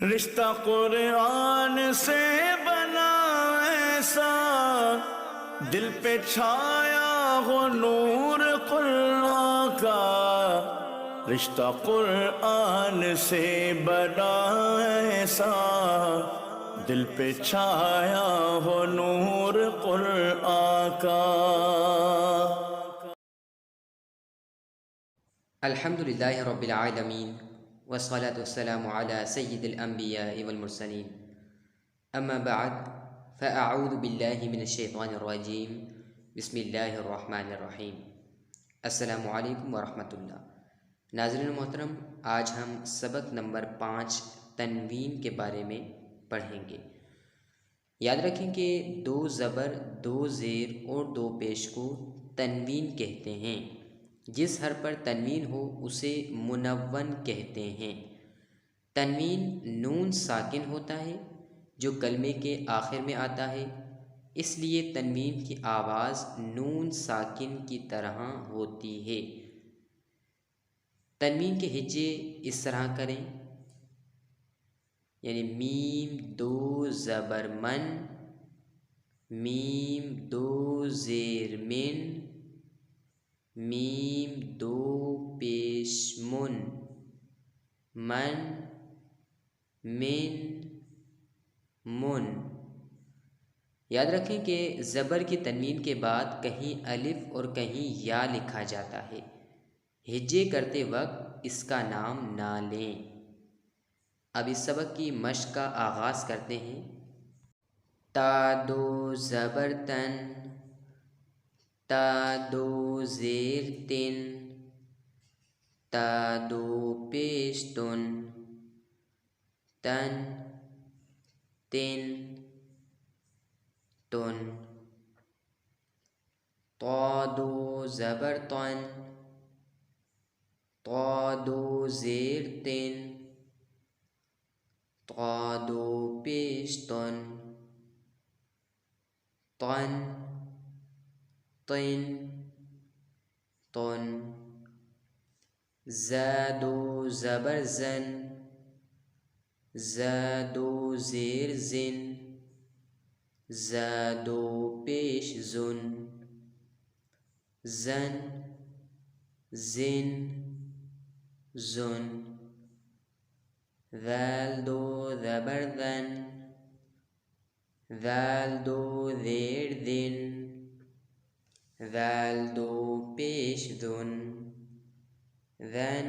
रिश्ता कुरान से बना ऐसा, दिल पे छाया हो नूर कुरान का। रिश्ता कुरान से बना ऐसा, दिल पे छाया हो नूर कुरान का। अल्हम्दुलिल्लाहि रब्बिल आलमीन वस्सलातु वस्सलामु अला सय्यिदिल अंबिया'i वल मुरसलीन, अम्मा बअद, फ़अऊज़ु बिल्लाहि मिनश शैतानिर रजीम, बिस्मिल्लाहिर रहमानिर रहीम। अस्सलामु अलैकुम व रहमतुल्लाह। नाज़रीन मोहतरम, आज हम सबक नंबर 5 तनवीन के बारे में पढ़ेंगे। याद रखें कि 2 ज़बर, 2 ज़ेर और 2 पेश को तनवीन कहते हैं। जिस हर पर तनवीन हो उसे मुनव्वन कहते हैं। तनवीन नून साकिन होता है जो कलमे के आखिर में आता है, इसलिए तनवीन की आवाज़ नून साकिन की तरह होती है। तनवीन के हिज्जे इस तरह करें, यानी मीम 2 ज़बर मन, मीम 2 ज़ेर मिन, मीम 2 पेश मुन, मन, मिन, मुन। याद रखें कि ज़बर की तनवीन के बाद कहीं अलिफ और कहीं या लिखा जाता है। हिज्जे करते वक्त इसका नाम ना लें। अब इस सबक की मश्क का आगाज़ करते हैं। ता 2 ज़बर तन, ता 2 ज़ेर तिन, ता 2 पेश तुन, तन, तिन, तुन। ता 2 ज़बर तन, ता 2 ज़ेर तिन, ता 2 पेश तुन, तन, तिन, तुन। ज़ा 2 ज़बर ज़न, ज़ा 2 ज़ेर ज़िन, ज़ा 2 पेश ज़ुन, ज़न, ज़िन, ज़ुन। ज़ाल 2 ज़बर ज़न, ज़ाल 2 ज़ेर ज़िन, ज़ाल 2 पेश ज़ुन, ज़न,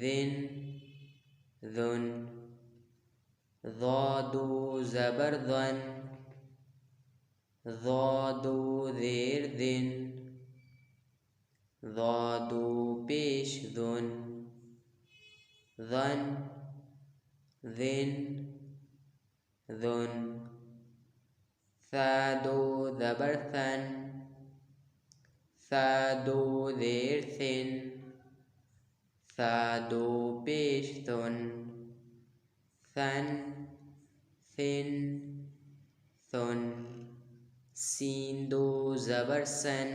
ज़िन, ज़ुन। ज़ा 2 ज़बर ज़न, ज़ा 2 ज़ेर ज़िन, ज़ा 2 पेश ज़ुन, ज़न, ज़िन, ज़ुन। सा 2 ज़बर सन, सा 2 ज़ेर सिन, सा 2 पेश सुन, सन, सिन, सुन। सीन 2 ज़बर सन,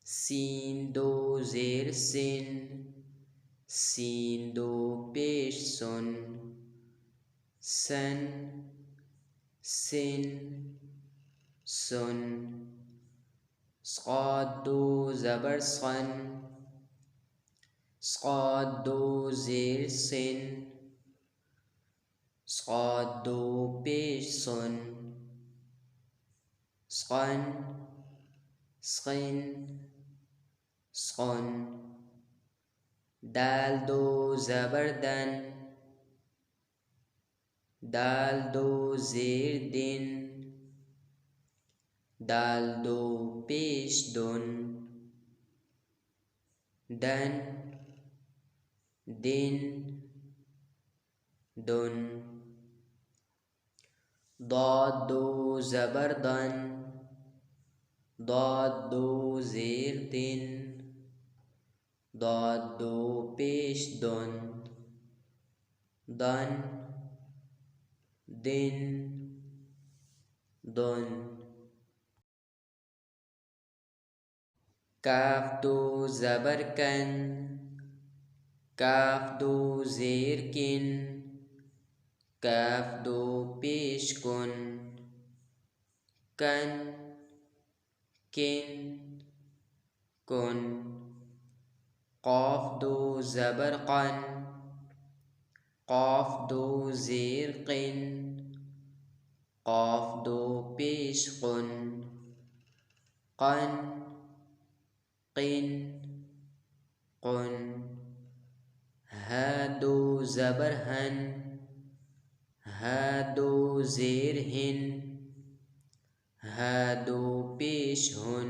सीन 2 ज़ेर सिन, सीन 2 पेश सुन, सन, सिन, सुन। स्क़ाद 2 ज़बर सन, स्क़ाद 2 ज़ेर सिन, स्क़ाद 2 पेश सुन, स्क़न, स्क़िन, स्क़ुन। दाल 2 ज़बर दन, दाल 2 ज़ेर दिन, दाल 2 पेश दुन, दन, दिन, दुन। दाद 2 ज़बर दन, दाद 2 ज़ेर दिन, दाद 2 पेश दुन, दन, दिन, दुन। काफ 2 ज़बर कन, काफ दो ज़ेर किन, काफ दो पेश कुन, कन किन कुन। क़ाफ दो ज़बर क़न, क़ाफ दो ज़ेर क़िन, क़ाफ दो पेश क़ुन, क़न क़िन क़ुन। हा दो ज़बर हन, हा दो ज़ेर हिन, हा दो पेश हुन,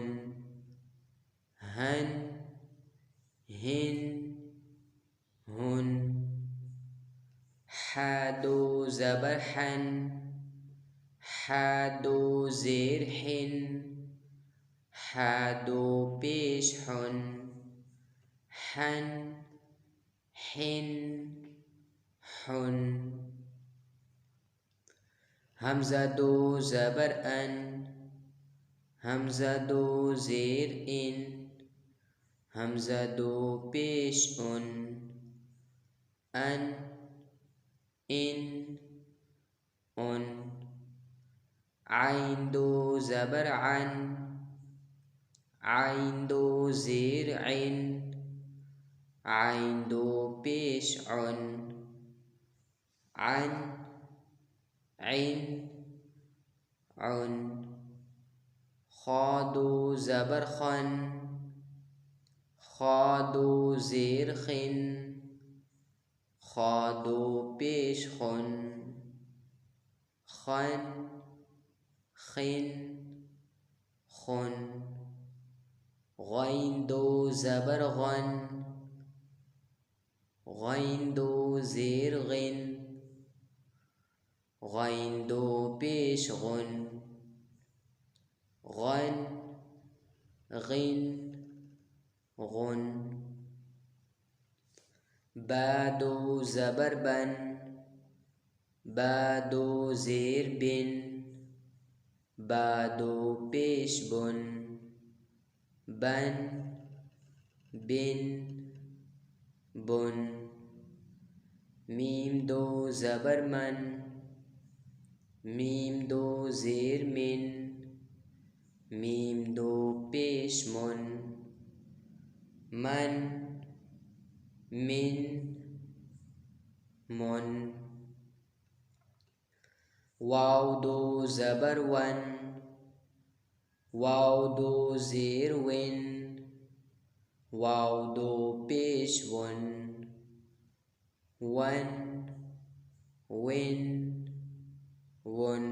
हन हिन हुन। हा दो ज़बर हन, हा दो ज़ेर हिन, हा दो पेश हुन, हन हिन हुन। हमज़ा दो ज़बर अन, हमज़ा दो ज़ेर इन, हमज़ा दो पेश उन, अन इन उन। आइन दो ज़बर अन, आइन दो ज़ेर इन, आइन दो पेश उन, अन इन उन। खा दो ज़बर खन, खा दो ज़ेर खिन, खा दो पेश खुन, खन खिन खुन। गैन दो ज़बर गन, गैन दो ज़ेर गिन, गैन दो पेश गुन, गन गिन गुन। बा दो ज़बर बन, बा दो ज़ेर बिन, बा दो पेश बुन, बन बिन बुन। मीम दो ज़बर मन, मीम दो ज़ेर मिन, मीम दो पेश मुन, मन मिन मुन। वाव दो ज़बर वन, वाव दो ज़ेर विन, वाव दो पेश वन, वन विन वन।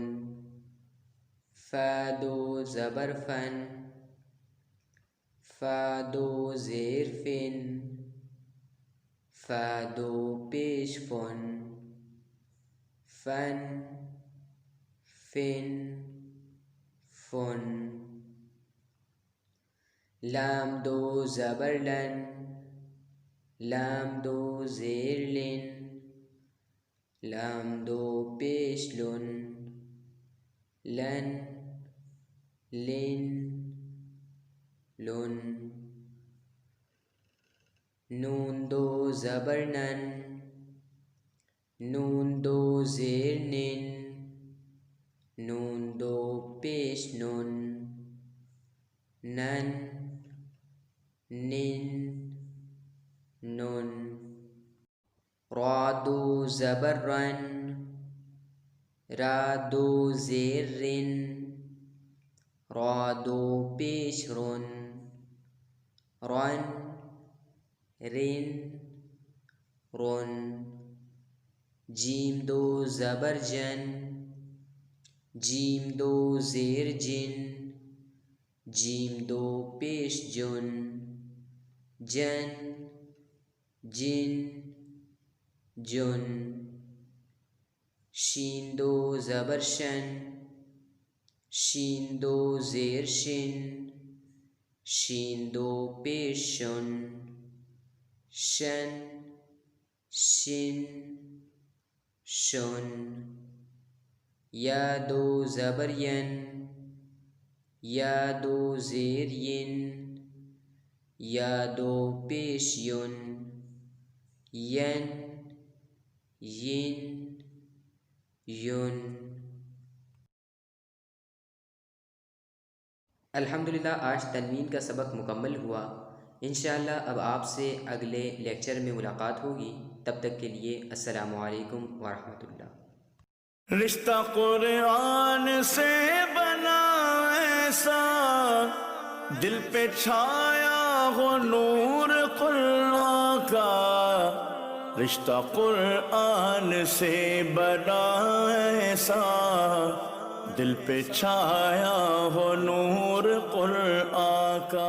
फा दो ज़बर फन, फा दो ज़ेर फिन, फा दो पेश फुन, फन फिन फुन। लाम दो ज़बर लन, लाम दो ज़ेर लिन, लाम दो पेश लुन, लन लिन लुन। नून दो ज़बर नन, नून दो ज़ेर निन, नून दो पेश नुन, नन निन नुन। रा दो ज़बर रन, रा दो ज़ेर रिन, रा दो पेश रुन, रन रिन रुन। जीम दो ज़बर जन, जीम दो ज़ेर जिन, जीम दो पेश जुन, जन जिन जुन। शीन दो ज़बर शन, शीन दो ज़ेर शिन, शीन दो पेश शुन, शन शिन शुन। या दो ज़बर यन, या दो ज़ेर यिन, या दो पेश युन, यन, यिन, युन। अल्हम्दुलिल्लाह आज तनवीन का सबक मुकम्मल हुआ। इंशाअल्लाह अब आपसे अगले लेक्चर में मुलाकात होगी। तब तक के लिए अस्सलामु अलैकुम व रहमतुल्लाह। रिश्ता कुरान से बना ऐसा, दिल पे छाया हो नूर कुरान का। रिश्ता कुरान से बना ऐसा, दिल पे छाया हो नूर कुरान का।